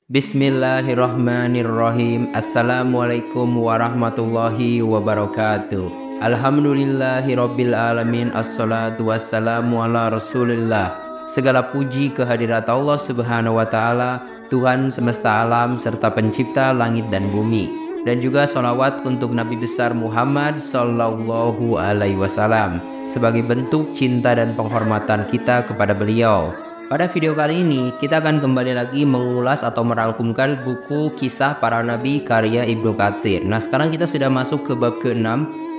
Bismillahirrahmanirrahim. Assalamualaikum warahmatullahi wabarakatuh. Alhamdulillahirabbil alamin. Assalatu wassalamu ala Rasulillah. Segala puji kehadirat Allah Subhanahu wa taala, Tuhan semesta alam serta pencipta langit dan bumi. Dan juga sholawat untuk Nabi besar Muhammad sallallahu alaihi wasallam sebagai bentuk cinta dan penghormatan kita kepada beliau. Pada video kali ini kita akan kembali lagi mengulas atau merangkumkan buku Kisah Para Nabi karya Ibnu Katsir. Nah, sekarang kita sudah masuk ke bab ke-6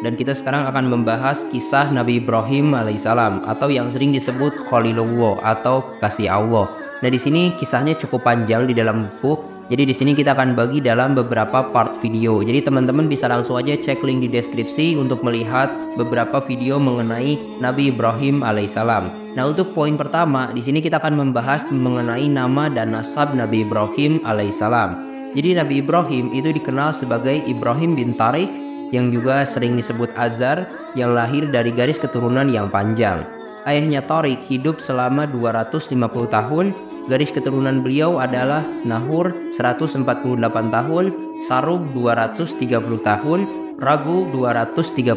dan kita sekarang akan membahas kisah Nabi Ibrahim alaihissalam atau yang sering disebut Khalilullah atau kekasih Allah. Nah, di sini kisahnya cukup panjang di dalam buku. Jadi di sini kita akan bagi dalam beberapa part video. Jadi teman-teman bisa langsung aja cek link di deskripsi untuk melihat beberapa video mengenai Nabi Ibrahim alaihissalam. Nah, untuk poin pertama di sini kita akan membahas mengenai nama dan nasab Nabi Ibrahim alaihissalam. Jadi Nabi Ibrahim itu dikenal sebagai Ibrahim bin Tariq yang juga sering disebut Azar, yang lahir dari garis keturunan yang panjang. Ayahnya Tariq hidup selama 250 tahun. Garis keturunan beliau adalah Nahur 148 tahun, Sarug 230 tahun, Ragu 239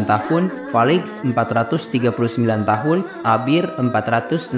tahun, Falik 439 tahun, Abir 464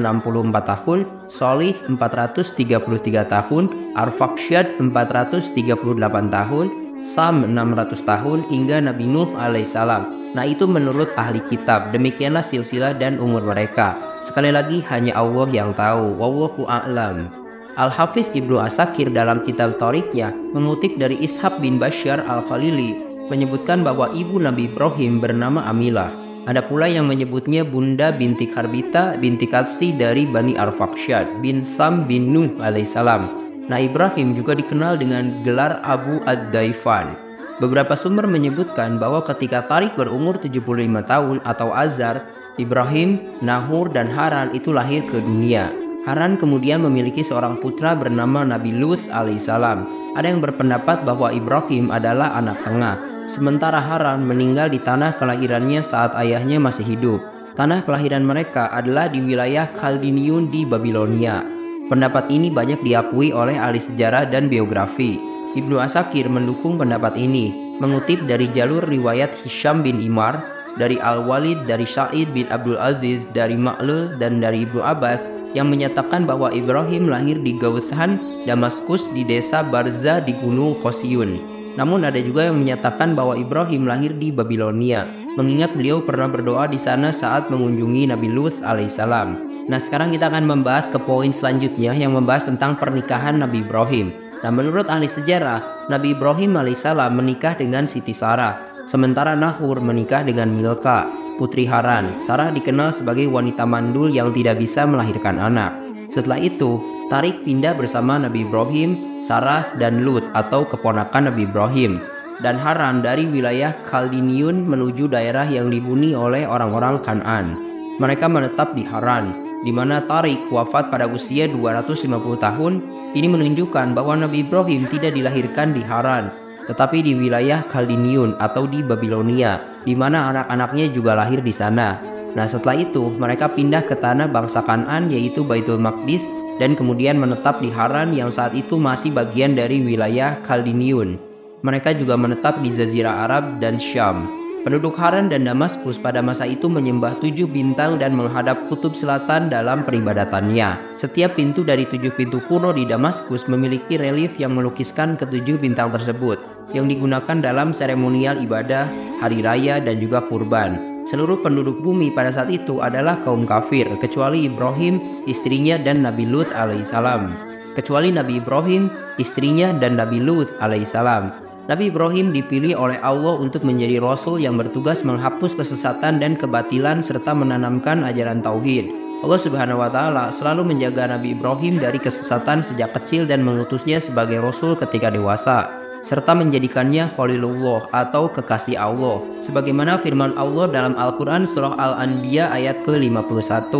tahun, Solih 433 tahun, Arfaksyad 438 tahun, Sam 600 tahun, hingga Nabi Nuh alaihissalam. Nah, itu menurut ahli kitab. Demikianlah silsilah dan umur mereka. Sekali lagi hanya Allah yang tahu. Wallahu a'lam. Al-Hafiz Ibnu Asakir dalam kitab Thariqnya mengutip dari Ishaq bin Bashar Al-Khalili menyebutkan bahwa ibu Nabi Ibrahim bernama Amilah. Ada pula yang menyebutnya Bunda binti Karbita binti Katsi dari Bani Arfaksyad bin Sam bin Nuh alaihissalam. Nah, Ibrahim juga dikenal dengan gelar Abu Ad-Daifan. Beberapa sumber menyebutkan bahwa ketika Tariq berumur 75 tahun atau Azar, Ibrahim, Nahur, dan Haran itu lahir ke dunia. Haran kemudian memiliki seorang putra bernama Nabi Lut alaihissalam. Ada yang berpendapat bahwa Ibrahim adalah anak tengah, sementara Haran meninggal di tanah kelahirannya saat ayahnya masih hidup. Tanah kelahiran mereka adalah di wilayah Kaldiniun di Babilonia. Pendapat ini banyak diakui oleh ahli sejarah dan biografi. Ibnu Asakir mendukung pendapat ini, mengutip dari jalur riwayat Hisham bin Imar, dari Al-Walid, dari Sa'id bin Abdul Aziz, dari Ma'lul, dan dari Ibnu Abbas yang menyatakan bahwa Ibrahim lahir di Gaushan, Damaskus di desa Barza di Gunung Qosyun. Namun ada juga yang menyatakan bahwa Ibrahim lahir di Babilonia, mengingat beliau pernah berdoa di sana saat mengunjungi Nabi Lut alaihissalam. Nah, sekarang kita akan membahas ke poin selanjutnya yang membahas tentang pernikahan Nabi Ibrahim. Nah, menurut ahli sejarah, Nabi Ibrahim alaihissalam menikah dengan Siti Sarah, sementara Nahur menikah dengan Milka, putri Haran. Sarah dikenal sebagai wanita mandul yang tidak bisa melahirkan anak. Setelah itu, Tariq pindah bersama Nabi Ibrahim, Sarah, dan Lut atau keponakan Nabi Ibrahim, dan Haran dari wilayah Kaldiniun menuju daerah yang dihuni oleh orang-orang Kan'an. Mereka menetap di Haran, di mana Tariq wafat pada usia 250 tahun. Ini menunjukkan bahwa Nabi Ibrahim tidak dilahirkan di Haran, tetapi di wilayah Kaldiniun atau di Babilonia, di mana anak-anaknya juga lahir di sana. Nah, setelah itu mereka pindah ke tanah bangsa Kan'an yaitu Baitul Maqdis dan kemudian menetap di Haran yang saat itu masih bagian dari wilayah Kaldiniun. Mereka juga menetap di Jazirah Arab dan Syam. Penduduk Haran dan Damaskus pada masa itu menyembah 7 bintang dan menghadap kutub selatan dalam peribadatannya. Setiap pintu dari 7 pintu kuno di Damaskus memiliki relief yang melukiskan ke-7 bintang tersebut, yang digunakan dalam seremonial ibadah, hari raya, dan juga kurban. Seluruh penduduk bumi pada saat itu adalah kaum kafir, kecuali Ibrahim, istrinya, dan Nabi Lut alaihissalam. Kecuali Nabi Ibrahim, istrinya, dan Nabi Lut alaihissalam. Nabi Ibrahim dipilih oleh Allah untuk menjadi Rasul yang bertugas menghapus kesesatan dan kebatilan serta menanamkan ajaran Tauhid. Allah Subhanahu wa Ta'ala selalu menjaga Nabi Ibrahim dari kesesatan sejak kecil dan mengutusnya sebagai Rasul ketika dewasa, serta menjadikannya Khalilullah atau kekasih Allah, sebagaimana firman Allah dalam Al-Quran Surah Al-Anbiya ayat ke-51.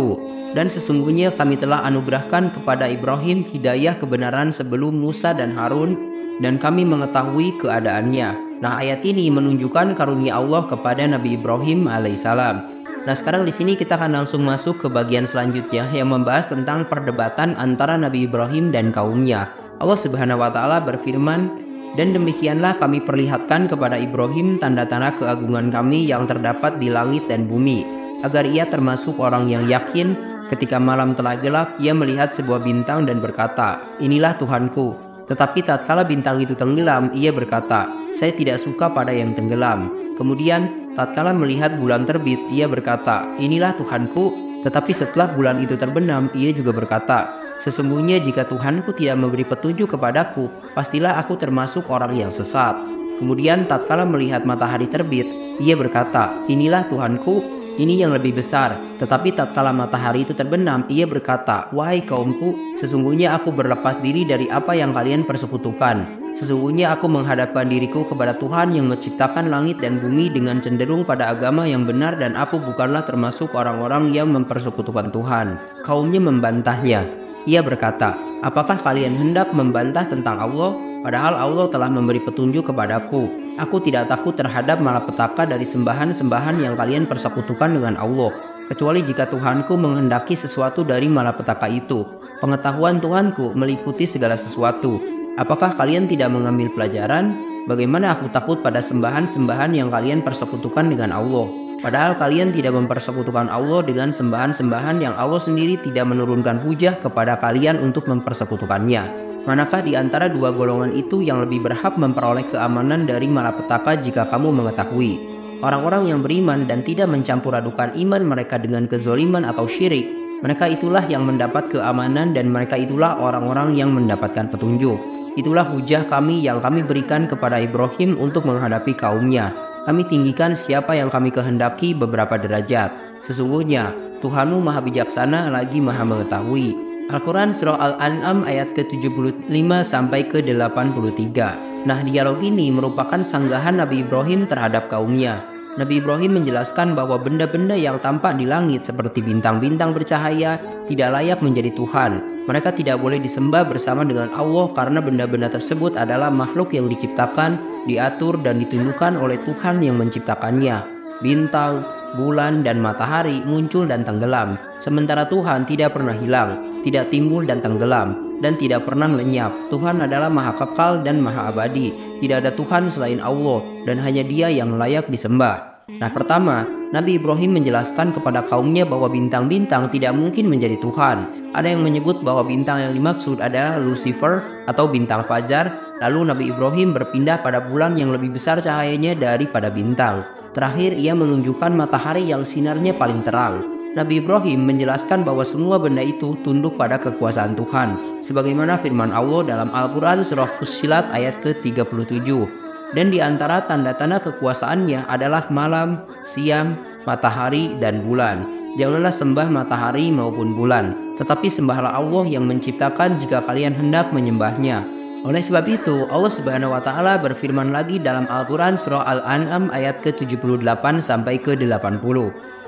Dan sesungguhnya kami telah anugerahkan kepada Ibrahim hidayah kebenaran sebelum Musa dan Harun, dan kami mengetahui keadaannya. Nah, ayat ini menunjukkan karunia Allah kepada Nabi Ibrahim alaihissalam. Nah, sekarang di sini kita akan langsung masuk ke bagian selanjutnya yang membahas tentang perdebatan antara Nabi Ibrahim dan kaumnya. Allah Subhanahu wa taala berfirman, "Dan demikianlah kami perlihatkan kepada Ibrahim tanda-tanda keagungan kami yang terdapat di langit dan bumi, agar ia termasuk orang yang yakin. Ketika malam telah gelap, ia melihat sebuah bintang dan berkata, 'Inilah Tuhanku.' Tetapi tatkala bintang itu tenggelam, ia berkata, 'Saya tidak suka pada yang tenggelam.' Kemudian tatkala melihat bulan terbit, ia berkata, 'Inilah Tuhanku.' Tetapi setelah bulan itu terbenam, ia juga berkata, 'Sesungguhnya jika Tuhanku tidak memberi petunjuk kepadaku, pastilah aku termasuk orang yang sesat.' Kemudian tatkala melihat matahari terbit, ia berkata, 'Inilah Tuhanku, ini yang lebih besar.' Tetapi tatkala matahari itu terbenam, ia berkata, 'Wahai kaumku, sesungguhnya aku berlepas diri dari apa yang kalian persekutukan. Sesungguhnya aku menghadapkan diriku kepada Tuhan yang menciptakan langit dan bumi dengan cenderung pada agama yang benar, dan aku bukanlah termasuk orang-orang yang mempersekutukan Tuhan.' Kaumnya membantahnya. Ia berkata, 'Apakah kalian hendak membantah tentang Allah? Padahal Allah telah memberi petunjuk kepadaku. Aku tidak takut terhadap malapetaka dari sembahan-sembahan yang kalian persekutukan dengan Allah, kecuali jika Tuhanku menghendaki sesuatu dari malapetaka itu. Pengetahuan Tuhanku meliputi segala sesuatu. Apakah kalian tidak mengambil pelajaran? Bagaimana aku takut pada sembahan-sembahan yang kalian persekutukan dengan Allah? Padahal kalian tidak mempersekutukan Allah dengan sembahan-sembahan yang Allah sendiri tidak menurunkan hujah kepada kalian untuk mempersekutukannya. Manakah di antara dua golongan itu yang lebih berhak memperoleh keamanan dari malapetaka jika kamu mengetahui? Orang-orang yang beriman dan tidak mencampur adukan iman mereka dengan kezoliman atau syirik, mereka itulah yang mendapat keamanan dan mereka itulah orang-orang yang mendapatkan petunjuk. Itulah hujah kami yang kami berikan kepada Ibrahim untuk menghadapi kaumnya. Kami tinggikan siapa yang kami kehendaki beberapa derajat. Sesungguhnya Tuhanmu maha bijaksana lagi maha mengetahui." Al-Quran Surah Al-An'am ayat ke-75 sampai ke-83. Nah, dialog ini merupakan sanggahan Nabi Ibrahim terhadap kaumnya. Nabi Ibrahim menjelaskan bahwa benda-benda yang tampak di langit seperti bintang-bintang bercahaya tidak layak menjadi Tuhan. Mereka tidak boleh disembah bersama dengan Allah karena benda-benda tersebut adalah makhluk yang diciptakan, diatur dan ditundukkan oleh Tuhan yang menciptakannya. Bintang, bulan, dan matahari muncul dan tenggelam, sementara Tuhan tidak pernah hilang, tidak timbul dan tenggelam, dan tidak pernah lenyap. Tuhan adalah maha kekal dan maha abadi. Tidak ada Tuhan selain Allah, dan hanya Dia yang layak disembah. Nah, pertama, Nabi Ibrahim menjelaskan kepada kaumnya bahwa bintang-bintang tidak mungkin menjadi Tuhan. Ada yang menyebut bahwa bintang yang dimaksud adalah Lucifer atau bintang fajar. Lalu Nabi Ibrahim berpindah pada bulan yang lebih besar cahayanya daripada bintang. Terakhir, ia menunjukkan matahari yang sinarnya paling terang. Nabi Ibrahim menjelaskan bahwa semua benda itu tunduk pada kekuasaan Tuhan, sebagaimana firman Allah dalam Al-Quran Surah Fussilat ayat ke-37. Dan di antara tanda-tanda kekuasaannya adalah malam, siang, matahari, dan bulan. Janganlah sembah matahari maupun bulan, tetapi sembahlah Allah yang menciptakan jika kalian hendak menyembahnya. Oleh sebab itu, Allah Subhanahu wa taala berfirman lagi dalam Al-Quran Surah Al-An'am ayat ke-78 sampai ke-80.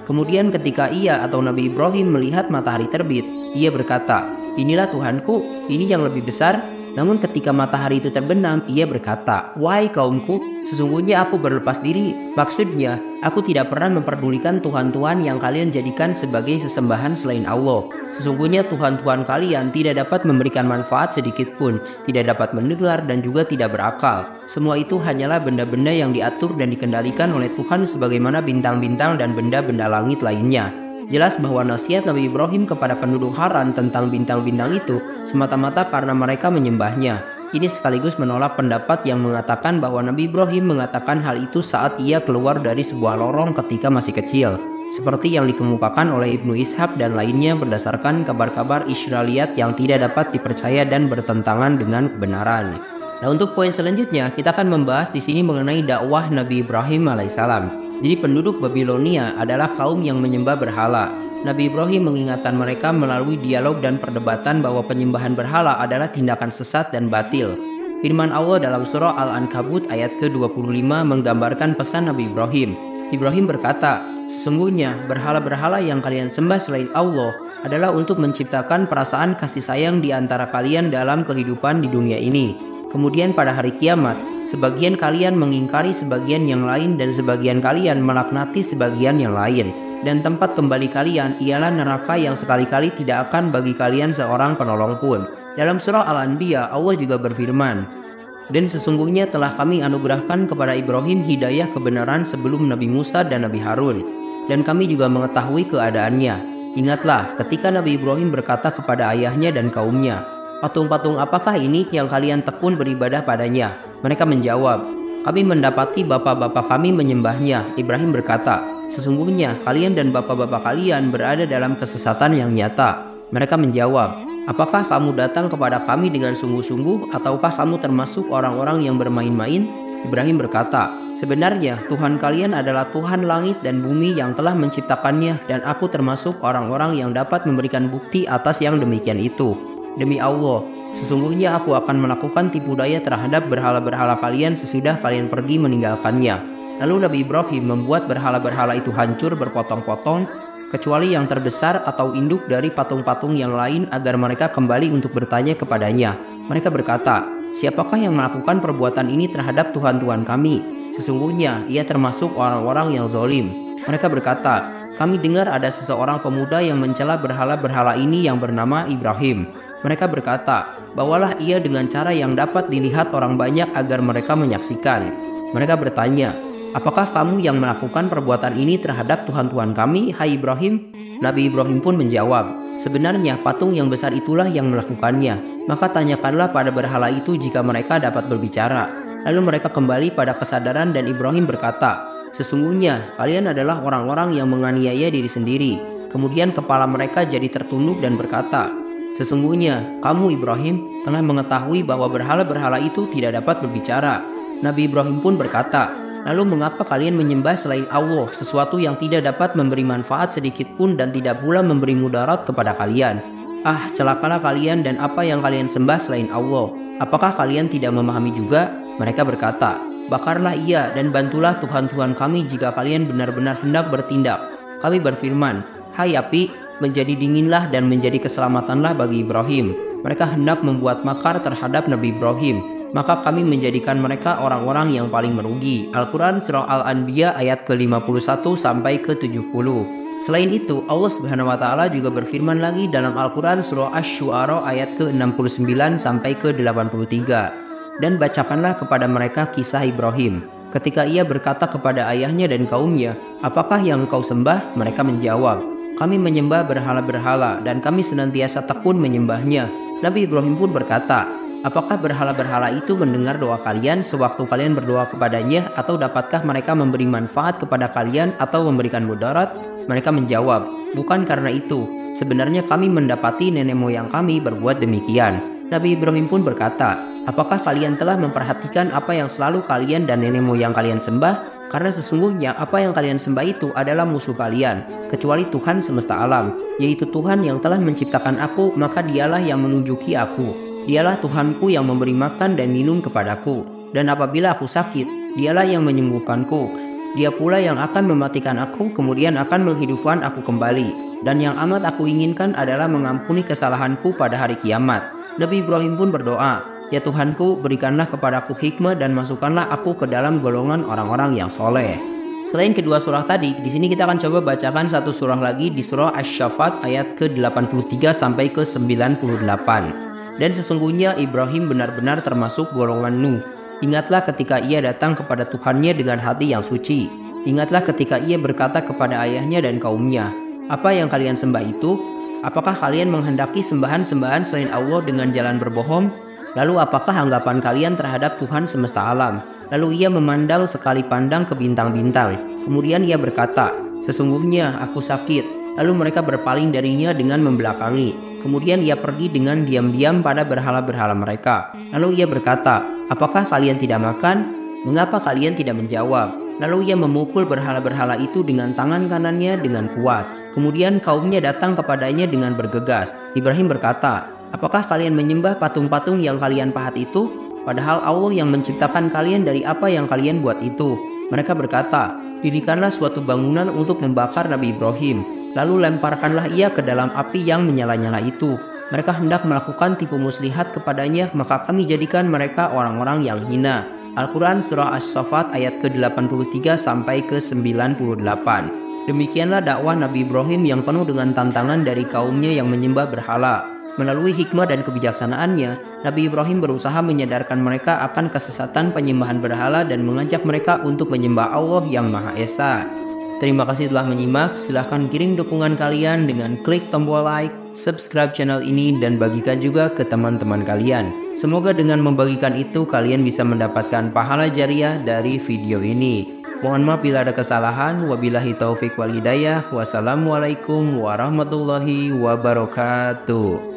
Kemudian ketika ia atau Nabi Ibrahim melihat matahari terbit, ia berkata, "Inilah Tuhanku, ini yang lebih besar." Namun ketika matahari itu terbenam, ia berkata, "Wahai kaumku, sesungguhnya aku berlepas diri." Maksudnya, aku tidak pernah memperdulikan Tuhan-Tuhan yang kalian jadikan sebagai sesembahan selain Allah. Sesungguhnya Tuhan-Tuhan kalian tidak dapat memberikan manfaat sedikit pun, tidak dapat mendengar dan juga tidak berakal. Semua itu hanyalah benda-benda yang diatur dan dikendalikan oleh Tuhan sebagaimana bintang-bintang dan benda-benda langit lainnya. Jelas bahwa nasihat Nabi Ibrahim kepada penduduk Haran tentang bintang-bintang itu semata-mata karena mereka menyembahnya. Ini sekaligus menolak pendapat yang mengatakan bahwa Nabi Ibrahim mengatakan hal itu saat ia keluar dari sebuah lorong ketika masih kecil, seperti yang dikemukakan oleh Ibnu Ishaq dan lainnya berdasarkan kabar-kabar Israiliyat yang tidak dapat dipercaya dan bertentangan dengan kebenaran. Nah, untuk poin selanjutnya kita akan membahas di sini mengenai dakwah Nabi Ibrahim alaihissalam. Jadi penduduk Babilonia adalah kaum yang menyembah berhala. Nabi Ibrahim mengingatkan mereka melalui dialog dan perdebatan bahwa penyembahan berhala adalah tindakan sesat dan batil. Firman Allah dalam surah Al-Ankabut ayat ke-25 menggambarkan pesan Nabi Ibrahim. Ibrahim berkata, "Sesungguhnya berhala-berhala yang kalian sembah selain Allah adalah untuk menciptakan perasaan kasih sayang di antara kalian dalam kehidupan di dunia ini. Kemudian pada hari kiamat, sebagian kalian mengingkari sebagian yang lain dan sebagian kalian melaknati sebagian yang lain. Dan tempat kembali kalian ialah neraka yang sekali-kali tidak akan bagi kalian seorang penolong pun. Dalam surah Al-Anbiya, Allah juga berfirman, "Dan sesungguhnya telah kami anugerahkan kepada Ibrahim hidayah kebenaran sebelum Nabi Musa dan Nabi Harun. Dan kami juga mengetahui keadaannya. Ingatlah ketika Nabi Ibrahim berkata kepada ayahnya dan kaumnya, 'Patung-patung apakah ini yang kalian tekun beribadah padanya?' Mereka menjawab, 'Kami mendapati bapak-bapak kami menyembahnya.' Ibrahim berkata, 'Sesungguhnya kalian dan bapak-bapak kalian berada dalam kesesatan yang nyata.' Mereka menjawab, 'Apakah kamu datang kepada kami dengan sungguh-sungguh ataukah kamu termasuk orang-orang yang bermain-main?' Ibrahim berkata, 'Sebenarnya Tuhan kalian adalah Tuhan langit dan bumi yang telah menciptakannya, dan aku termasuk orang-orang yang dapat memberikan bukti atas yang demikian itu. Demi Allah, sesungguhnya aku akan melakukan tipu daya terhadap berhala-berhala kalian sesudah kalian pergi meninggalkannya.' Lalu Nabi Ibrahim membuat berhala-berhala itu hancur berpotong-potong, kecuali yang terbesar atau induk dari patung-patung yang lain agar mereka kembali untuk bertanya kepadanya. Mereka berkata, 'Siapakah yang melakukan perbuatan ini terhadap Tuhan-Tuhan kami? Sesungguhnya ia termasuk orang-orang yang zalim.' Mereka berkata, 'Kami dengar ada seseorang pemuda yang mencela berhala-berhala ini yang bernama Ibrahim.' Mereka berkata, 'Bawalah ia dengan cara yang dapat dilihat orang banyak agar mereka menyaksikan.' Mereka bertanya, 'Apakah kamu yang melakukan perbuatan ini terhadap Tuhan-Tuhan kami, hai Ibrahim?' Nabi Ibrahim pun menjawab, 'Sebenarnya patung yang besar itulah yang melakukannya. Maka tanyakanlah pada berhala itu jika mereka dapat berbicara.' Lalu mereka kembali pada kesadaran dan Ibrahim berkata, 'Sesungguhnya kalian adalah orang-orang yang menganiaya diri sendiri.' Kemudian kepala mereka jadi tertunduk dan berkata, 'Sesungguhnya kamu Ibrahim telah mengetahui bahwa berhala-berhala itu tidak dapat berbicara.' Nabi Ibrahim pun berkata, 'Lalu mengapa kalian menyembah selain Allah sesuatu yang tidak dapat memberi manfaat sedikit pun dan tidak pula memberi mudarat kepada kalian? Ah, celakalah kalian dan apa yang kalian sembah selain Allah. Apakah kalian tidak memahami juga?' Mereka berkata, 'Bakarlah ia dan bantulah Tuhan-Tuhan kami jika kalian benar-benar hendak bertindak.' Kami berfirman, 'Hai api, menjadi dinginlah dan menjadi keselamatanlah bagi Ibrahim.' Mereka hendak membuat makar terhadap Nabi Ibrahim, maka kami menjadikan mereka orang-orang yang paling merugi. Al-Quran Surah Al-Anbiya ayat ke-51 sampai ke-70. Selain itu, Allah Subhanahu wa taala juga berfirman lagi dalam Al-Quran Surah Asy-Syu'ara ayat ke-69 sampai ke-83. Dan bacakanlah kepada mereka kisah Ibrahim ketika ia berkata kepada ayahnya dan kaumnya, 'Apakah yang engkau sembah?' Mereka menjawab, 'Kami menyembah berhala-berhala dan kami senantiasa tekun menyembahnya.' Nabi Ibrahim pun berkata, 'Apakah berhala-berhala itu mendengar doa kalian sewaktu kalian berdoa kepadanya, atau dapatkah mereka memberi manfaat kepada kalian atau memberikan mudarat?' Mereka menjawab, 'Bukan karena itu. Sebenarnya kami mendapati nenek moyang kami berbuat demikian.' Nabi Ibrahim pun berkata, 'Apakah kalian telah memperhatikan apa yang selalu kalian dan nenek moyang kalian sembah? Karena sesungguhnya apa yang kalian sembah itu adalah musuh kalian, kecuali Tuhan semesta alam, yaitu Tuhan yang telah menciptakan aku, maka dialah yang menunjuki aku. Dialah Tuhanku yang memberi makan dan minum kepadaku. Dan apabila aku sakit, dialah yang menyembuhkanku. Dia pula yang akan mematikan aku, kemudian akan menghidupkan aku kembali. Dan yang amat aku inginkan adalah mengampuni kesalahanku pada hari kiamat.' Nabi Ibrahim pun berdoa, 'Ya Tuhanku, berikanlah kepadaku hikmah dan masukkanlah aku ke dalam golongan orang-orang yang soleh.' Selain kedua surah tadi, di sini kita akan coba bacakan satu surah lagi di surah Asy-Syaffat ayat ke-83 sampai ke-98. Dan sesungguhnya Ibrahim benar-benar termasuk golongan Nuh. Ingatlah ketika ia datang kepada Tuhannya dengan hati yang suci. Ingatlah ketika ia berkata kepada ayahnya dan kaumnya, 'Apa yang kalian sembah itu? Apakah kalian menghendaki sembahan-sembahan selain Allah dengan jalan berbohong? Lalu apakah anggapan kalian terhadap Tuhan semesta alam?' Lalu ia memandang sekali pandang ke bintang-bintang. Kemudian ia berkata, 'Sesungguhnya aku sakit.' Lalu mereka berpaling darinya dengan membelakangi. Kemudian ia pergi dengan diam-diam pada berhala-berhala mereka. Lalu ia berkata, 'Apakah kalian tidak makan? Mengapa kalian tidak menjawab?' Lalu ia memukul berhala-berhala itu dengan tangan kanannya dengan kuat. Kemudian kaumnya datang kepadanya dengan bergegas. Ibrahim berkata, 'Apakah kalian menyembah patung-patung yang kalian pahat itu? Padahal Allah yang menciptakan kalian dari apa yang kalian buat itu.' Mereka berkata, 'Dirikanlah suatu bangunan untuk membakar Nabi Ibrahim, lalu lemparkanlah ia ke dalam api yang menyala-nyala itu. Mereka hendak melakukan tipu muslihat kepadanya, maka kami jadikan mereka orang-orang yang hina.' Al-Quran Surah Asy-Syaffat ayat ke-83 sampai ke-98. Demikianlah dakwah Nabi Ibrahim yang penuh dengan tantangan dari kaumnya yang menyembah berhala. Melalui hikmah dan kebijaksanaannya, Nabi Ibrahim berusaha menyadarkan mereka akan kesesatan penyembahan berhala dan mengajak mereka untuk menyembah Allah yang Maha Esa. Terima kasih telah menyimak. Silahkan kirim dukungan kalian dengan klik tombol like, subscribe channel ini, dan bagikan juga ke teman-teman kalian. Semoga dengan membagikan itu kalian bisa mendapatkan pahala jariah dari video ini. Mohon maaf bila ada kesalahan. Wabillahi taufik wal hidayah. Wassalamualaikum warahmatullahi wabarakatuh.